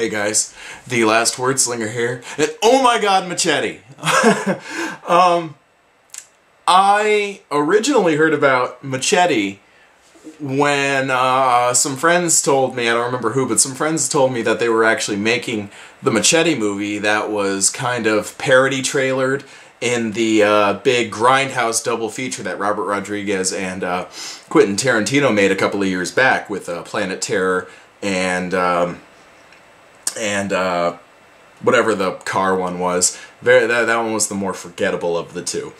Hey guys, the last Wordslinger here, and oh my god, Machete! I originally heard about Machete when some friends told me, I don't remember who, but some friends told me that they were actually making the Machete movie that was kind of parody trailered in the big Grindhouse double feature that Robert Rodriguez and Quentin Tarantino made a couple of years back with Planet Terror and whatever the car one was. That one was the more forgettable of the two.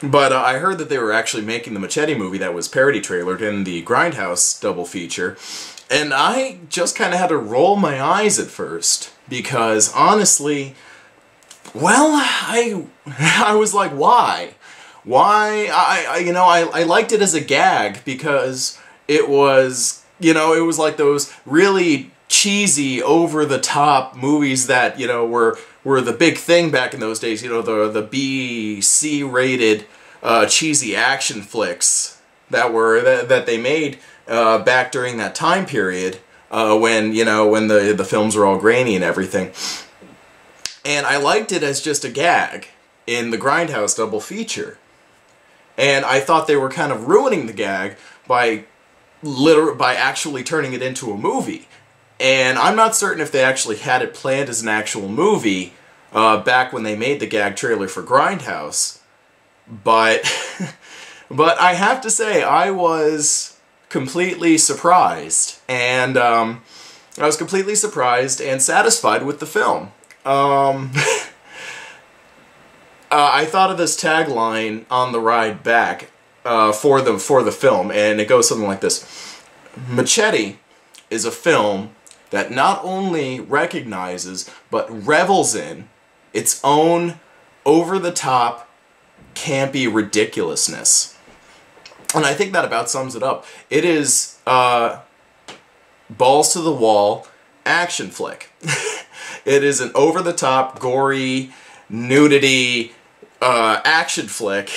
But I heard that they were actually making the Machete movie that was parody trailered in the Grindhouse double feature, and I just kind of had to roll my eyes at first, because honestly, well, I was like, why? Why? I liked it as a gag because it was, it was like those really cheesy, over-the-top movies that, were the big thing back in those days, the B, C-rated cheesy action flicks that they made back during that time period when the films were all grainy and everything. And I liked it as just a gag in the Grindhouse double feature. And I thought they were kind of ruining the gag by actually turning it into a movie. And I'm not certain if they actually had it planned as an actual movie back when they made the gag trailer for Grindhouse. But I have to say, I was completely surprised. And I was completely surprised and satisfied with the film. I thought of this tagline on the ride back for the film, and it goes something like this: Machete is a film that not only recognizes, but revels in its own over-the-top, campy ridiculousness. And I think that about sums it up. It is balls-to-the-wall action flick. It is an over-the-top, gory, nudity action flick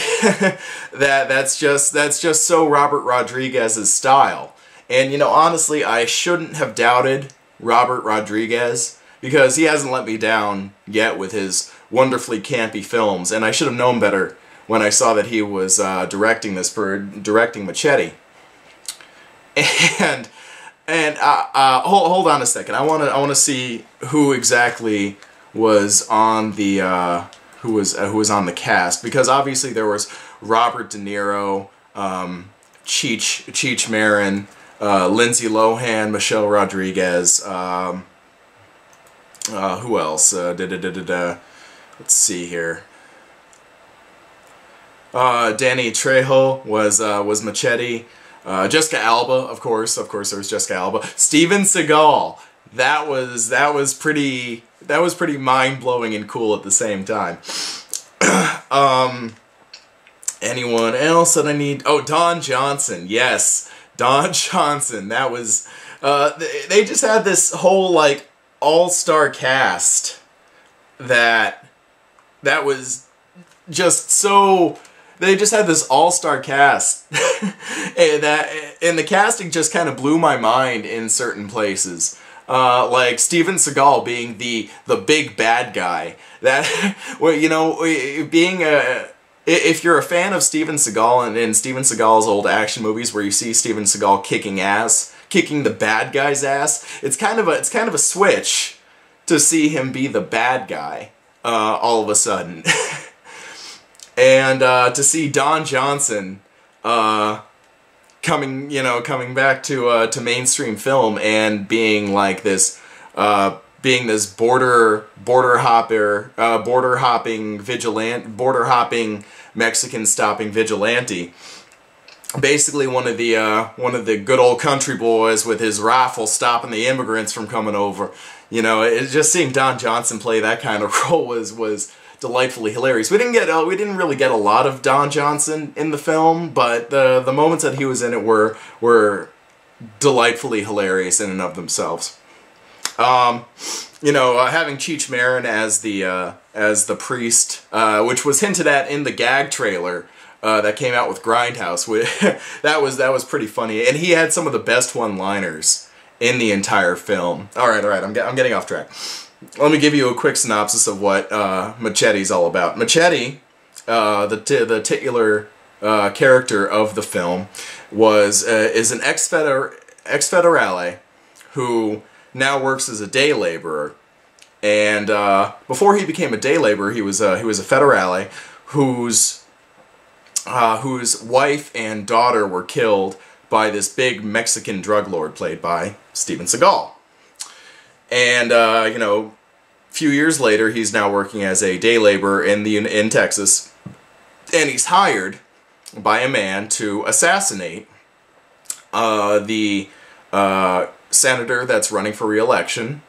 that's just so Robert Rodriguez's style. And, honestly, I shouldn't have doubted Robert Rodriguez, because he hasn't let me down yet with his wonderfully campy films, and I should have known better when I saw that he was directing Machete. And hold on a second. I want to see who exactly was on the who was on the cast, because obviously there was Robert De Niro, Cheech Marin, Lindsay Lohan, Michelle Rodriguez, who else? Let's see here. Danny Trejo was Machete. Jessica Alba, of course there was Jessica Alba. Steven Seagal. That was pretty mind-blowing and cool at the same time. Anyone else that I need? Oh, Don Johnson. Yes. Don Johnson, that was, they just had this whole, like, all-star cast that was just so, they just had this all-star cast, and the casting just kind of blew my mind in certain places. Like Steven Seagal being the big bad guy, that, well, being a, if you're a fan of Steven Seagal and Steven Seagal's old action movies where you see Steven Seagal kicking the bad guy's ass, it's kind of a switch to see him be the bad guy all of a sudden. And to see Don Johnson coming back to mainstream film and being like this border hopping Mexican stopping vigilante, basically one of the good old country boys with his rifle stopping the immigrants from coming over. Just seeing Don Johnson play that kind of role was delightfully hilarious. We didn't really get a lot of Don Johnson in the film, but the moments that he was in it were delightfully hilarious in and of themselves. Having Cheech Marin as the priest, which was hinted at in the gag trailer that came out with Grindhouse, that was pretty funny, and he had some of the best one-liners in the entire film. All right, I'm getting off track. Let me give you a quick synopsis of what Machete's all about. Machete, the titular character of the film, is an ex-federale who now works as a day laborer. And before he became a day laborer, he was a federale whose wife and daughter were killed by this big Mexican drug lord played by Steven Seagal. And you know, a few years later, he's now working as a day laborer in Texas, and he's hired by a man to assassinate the senator that's running for re-election,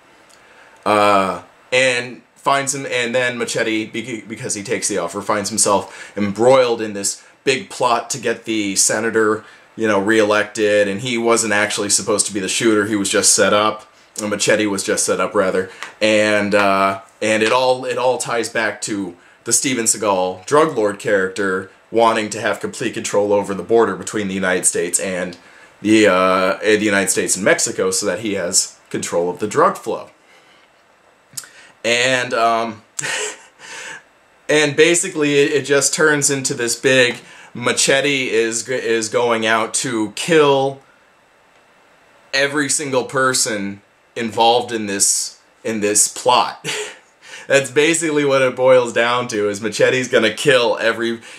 and finds him, and then Machete, because he takes the offer, finds himself embroiled in this big plot to get the senator, you know, re-elected, and he wasn't actually supposed to be the shooter, he was just set up. Machete was just set up, rather, and it all ties back to the Steven Seagal drug lord character wanting to have complete control over the border between the United States and the United States and Mexico, so that he has control of the drug flow. And and basically it just turns into this big Machete is going out to kill every single person involved in this plot. That's basically what it boils down to, is Machete's gonna kill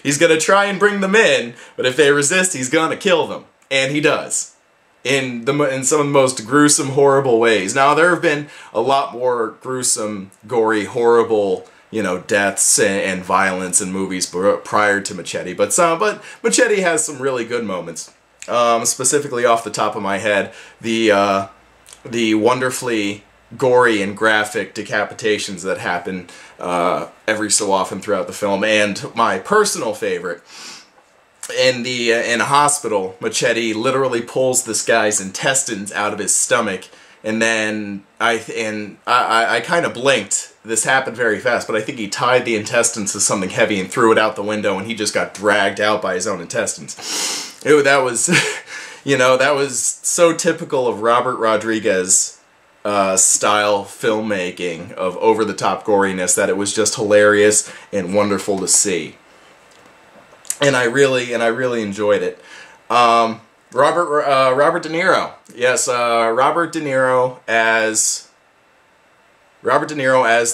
he's gonna try and bring them in, but if they resist, he's gonna kill them. And he does. In some of the most gruesome, horrible ways. Now, there have been a lot more gruesome, gory, horrible, you know, deaths and violence in movies prior to Machete, but Machete has some really good moments. Specifically, off the top of my head, the wonderfully gory and graphic decapitations that happen every so often throughout the film, and my personal favorite, in a hospital, Machete literally pulls this guy's intestines out of his stomach, and then I kind of blinked. This happened very fast, but I think he tied the intestines to something heavy and threw it out the window, and he just got dragged out by his own intestines. That was, you know, that was so typical of Robert Rodriguez style filmmaking of over-the-top goriness that it was just hilarious and wonderful to see. And I really enjoyed it. Robert De Niro, yes, Robert De Niro as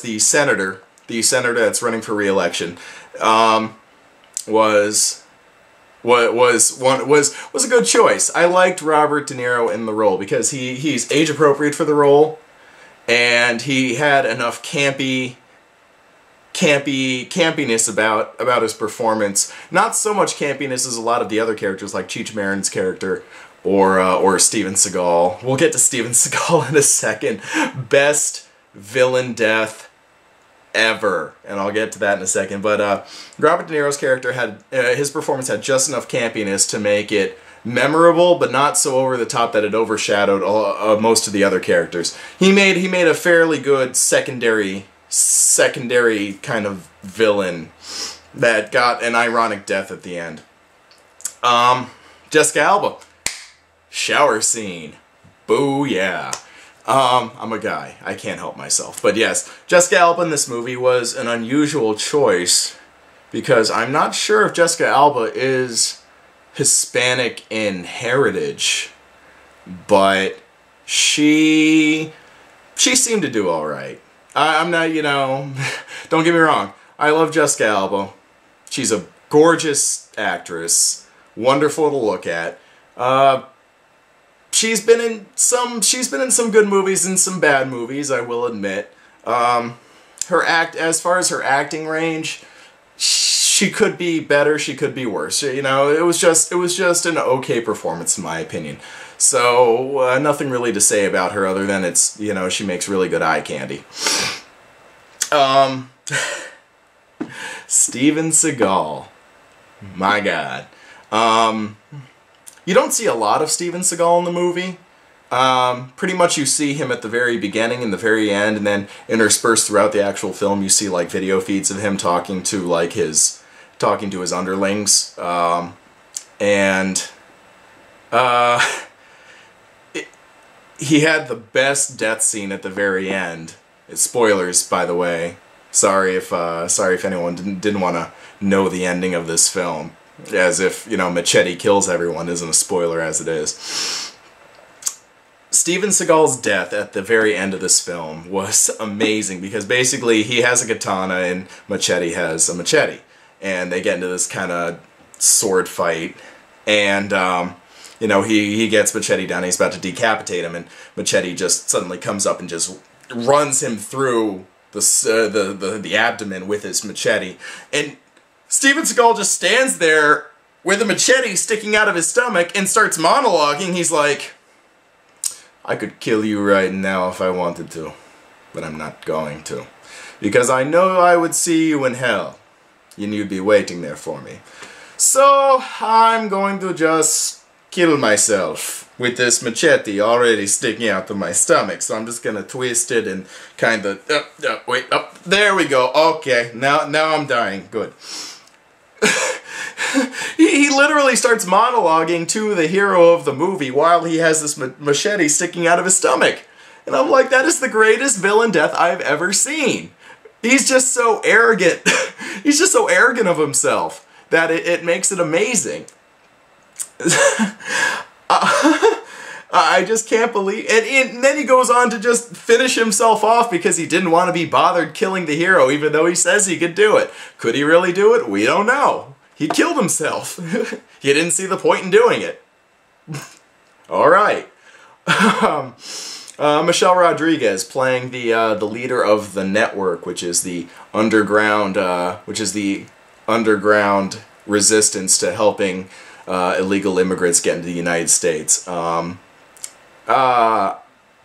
the senator that's running for re-election, was a good choice. I liked Robert De Niro in the role because he's age appropriate for the role, and he had enough campiness about his performance. Not so much campiness as a lot of the other characters, like Cheech Marin's character or Steven Seagal. We'll get to Steven Seagal in a second. Best villain death ever, and I'll get to that in a second. But Robert De Niro's character had his performance had just enough campiness to make it memorable, but not so over the top that it overshadowed most of the other characters. He made a fairly good secondary kind of villain that got an ironic death at the end. Jessica Alba, shower scene, boo yeah. I'm a guy, I can't help myself, but yes, Jessica Alba in this movie was an unusual choice because I'm not sure if Jessica Alba is Hispanic in heritage, but she seemed to do all right. I'm not, you know, don't get me wrong, I love Jessica Alba. She's a gorgeous actress, wonderful to look at. She's been in some good movies and some bad movies, I will admit. As far as her acting range, she could be better, she could be worse. You know, it was just an okay performance in my opinion. So nothing really to say about her other than it's, you know, she makes really good eye candy. Steven Seagal, my God. You don't see a lot of Steven Seagal in the movie. Pretty much you see him at the very beginning and the very end, and then interspersed throughout the actual film you see like video feeds of him talking to his underlings. he had the best death scene at the very end. Spoilers, by the way. Sorry if anyone didn't want to know the ending of this film. As if, you know, Machete kills everyone isn't a spoiler as it is. Steven Seagal's death at the very end of this film was amazing because basically he has a katana and Machete has a machete. And they get into this kind of sword fight. And, you know, he gets Machete down, he's about to decapitate him, and Machete just suddenly comes up and just runs him through the abdomen with his machete. And Steven Seagal just stands there with a machete sticking out of his stomach and starts monologuing. He's like, I could kill you right now if I wanted to, but I'm not going to. Because I know I would see you in hell, and you'd be waiting there for me. So I'm going to just kill myself with this machete already sticking out of my stomach. So I'm just gonna twist it and kind of, there we go. Okay, now I'm dying. Good. He literally starts monologuing to the hero of the movie while he has this machete sticking out of his stomach. And I'm like, that is the greatest villain death I've ever seen. He's just so arrogant. He's just so arrogant of himself that it makes it amazing. I just can't believe... And then he goes on to just finish himself off because he didn't want to be bothered killing the hero, even though he says he could do it. Could he really do it? We don't know. He killed himself. He didn't see the point in doing it. Alright. Michelle Rodriguez playing the leader of the network, which is the underground resistance to helping illegal immigrants get into the United States. I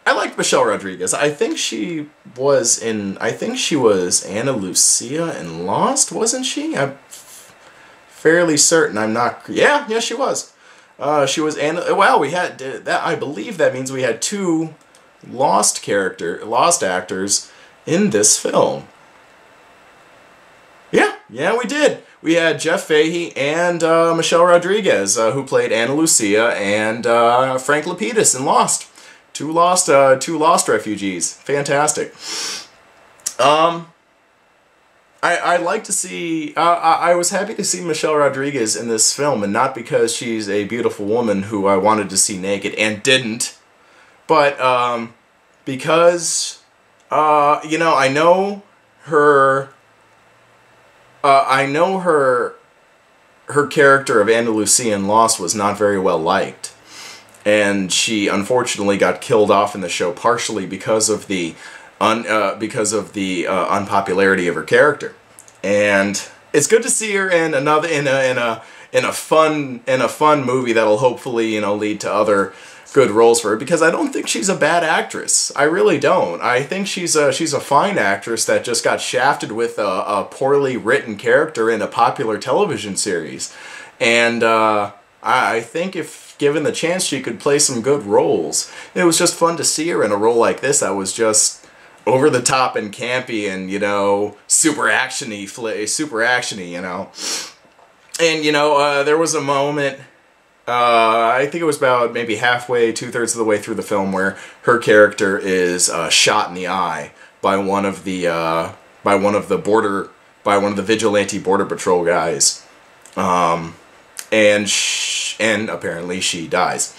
liked Michelle Rodriguez. I think she was Ana Lucia in Lost, wasn't she? I'm fairly certain. I'm not. Yeah, she was. She was Anna. Well, we had that. I believe that means we had two Lost actors in this film. Yeah, we did. We had Jeff Fahey and Michelle Rodriguez, who played Ana Lucia, and Frank Lapidus in Lost. Two Lost refugees. Fantastic. I'd like to see... I was happy to see Michelle Rodriguez in this film, and not because she's a beautiful woman who I wanted to see naked and didn't, but because, you know, I know her character of Ana Lucia in Lost was not very well liked, and she unfortunately got killed off in the show partially because of the unpopularity of her character. And it's good to see her in another in a fun movie that'll hopefully, you know, lead to other good roles for her, because I don't think she's a bad actress. I really don't. I think she's a fine actress that just got shafted with a poorly written character in a popular television series. And I think if given the chance, she could play some good roles. It was just fun to see her in a role like this that was just over the top and campy and, you know, super actiony, you know. And, you know, there was a moment, I think it was about maybe halfway, 2/3 of the way through the film, where her character is shot in the eye by one of the vigilante border patrol guys, and apparently she dies.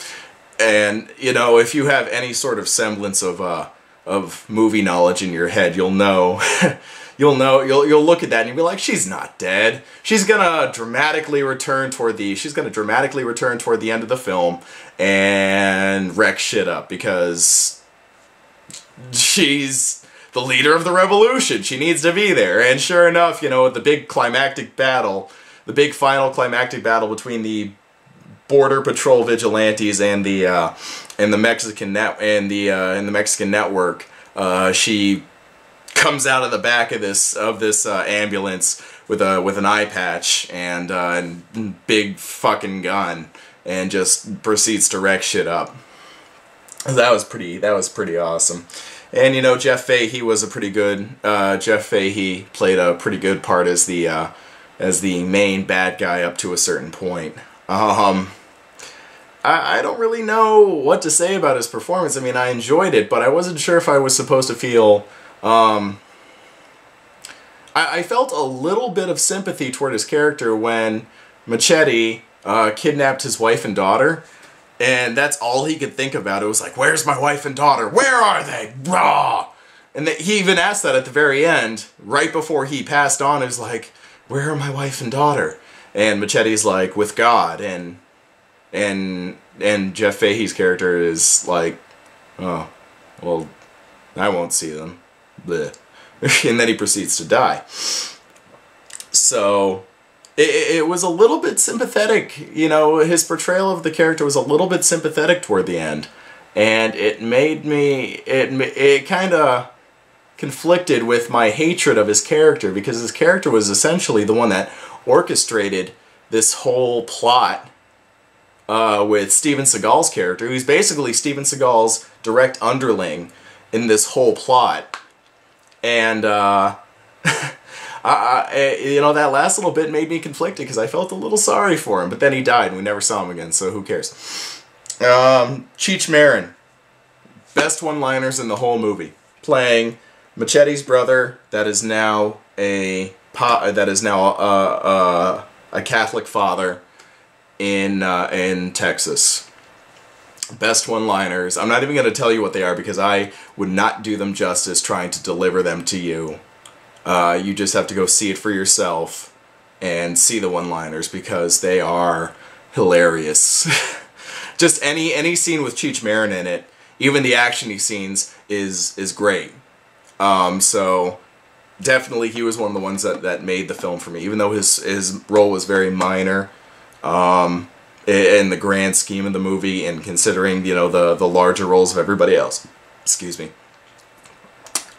And, you know, if you have any sort of semblance of movie knowledge in your head, you'll know. You'll look at that and you'll be like, she's not dead. She's gonna dramatically return toward the end of the film and wreck shit up because she's the leader of the revolution. She needs to be there. And sure enough, you know, the big climactic battle, the big final climactic battle between the border patrol vigilantes and the Mexican network, she comes out of the back of this ambulance with an eye patch and big fucking gun and just proceeds to wreck shit up. That was pretty awesome. And, you know, Jeff Fahey was a pretty good Jeff Fahey played a pretty good part as the main bad guy up to a certain point. I don't really know what to say about his performance. I mean, I enjoyed it, but I wasn't sure if I was supposed to feel... I felt a little bit of sympathy toward his character when Machete kidnapped his wife and daughter, and that's all he could think about. It was like, where's my wife and daughter? Where are they? Rah! And he even asked that at the very end, right before he passed on. It was like, where are my wife and daughter? And Machete's like, with God. And Jeff Fahey's character is like, oh, well, I won't see them. Blech. And then he proceeds to die. So it was a little bit sympathetic, you know, his portrayal of the character was a little bit sympathetic toward the end. And it made me, it kind of conflicted with my hatred of his character, because his character was essentially the one that orchestrated this whole plot with Steven Seagal's character, who's basically Steven Seagal's direct underling in this whole plot. And, you know, that last little bit made me conflicted because I felt a little sorry for him. But then he died and we never saw him again, so who cares? Cheech Marin. Best one-liners in the whole movie. Playing Machete's brother that is now a Catholic father in Texas. Best one-liners. I'm not even going to tell you what they are because I would not do them justice trying to deliver them to you. You just have to go see it for yourself and see the one-liners because they are hilarious. Just any scene with Cheech Marin in it, even the action-y scenes, is great. So definitely he was one of the ones that made the film for me, even though his role was very minor. In the grand scheme of the movie, and considering, you know, the larger roles of everybody else. Excuse me.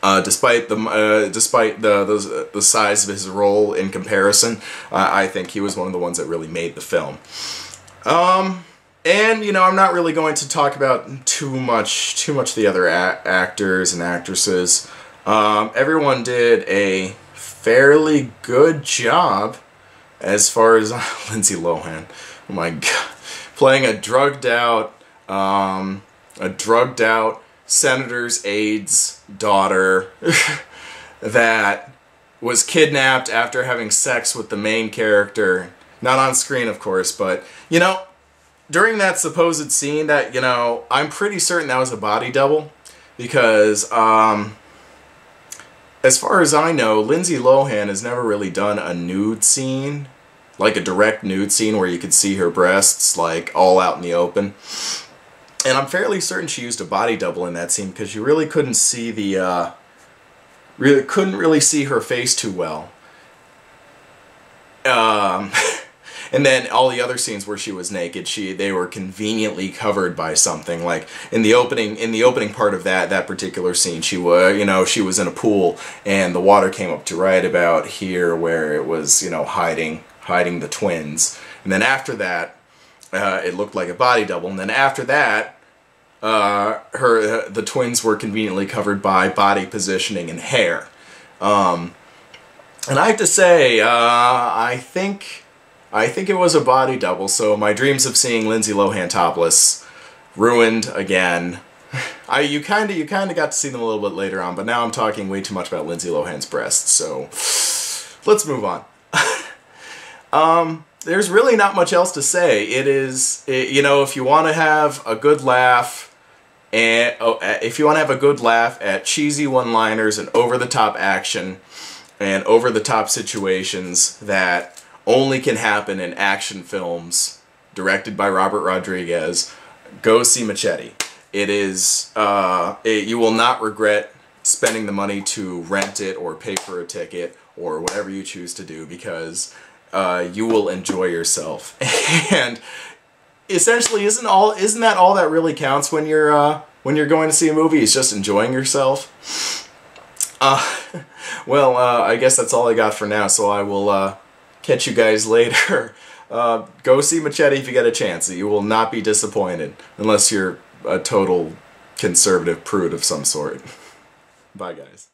Despite the size of his role in comparison, I think he was one of the ones that really made the film. And you know, I'm not really going to talk about too much the other actors and actresses. Everyone did a fairly good job as far as Lindsay Lohan. Oh my God, playing a drugged out senator's aide's daughter that was kidnapped after having sex with the main character. Not on screen, of course, but, you know, during that supposed scene that, you know, I'm pretty certain that was a body double, because, as far as I know, Lindsay Lohan has never really done a nude scene, like a direct nude scene where you could see her breasts, like, all out in the open. And I'm fairly certain she used a body double in that scene because you really couldn't see the, couldn't really see her face too well. And then all the other scenes where she was naked, they were conveniently covered by something. Like in the opening part of that particular scene, she was in a pool and the water came up to right about here where it was, you know, hiding the twins. And then after that, it looked like a body double. And then after that, the twins were conveniently covered by body positioning and hair. And I have to say, I think it was a body double, so my dreams of seeing Lindsay Lohan topless ruined again. You kind of got to see them a little bit later on, but now I'm talking way too much about Lindsay Lohan's breasts, so let's move on. There's really not much else to say. You know, if you want to have a good laugh, at cheesy one-liners and over-the-top action and over-the-top situations that only can happen in action films directed by Robert Rodriguez, go see Machete. It is, you will not regret spending the money to rent it or pay for a ticket or whatever you choose to do, because you will enjoy yourself. And essentially, isn't that all that really counts when you're going to see a movie, is just enjoying yourself? Well, I guess that's all I got for now, so I will catch you guys later. Go see Machete if you get a chance. You will not be disappointed, unless you're a total conservative prude of some sort. Bye, guys.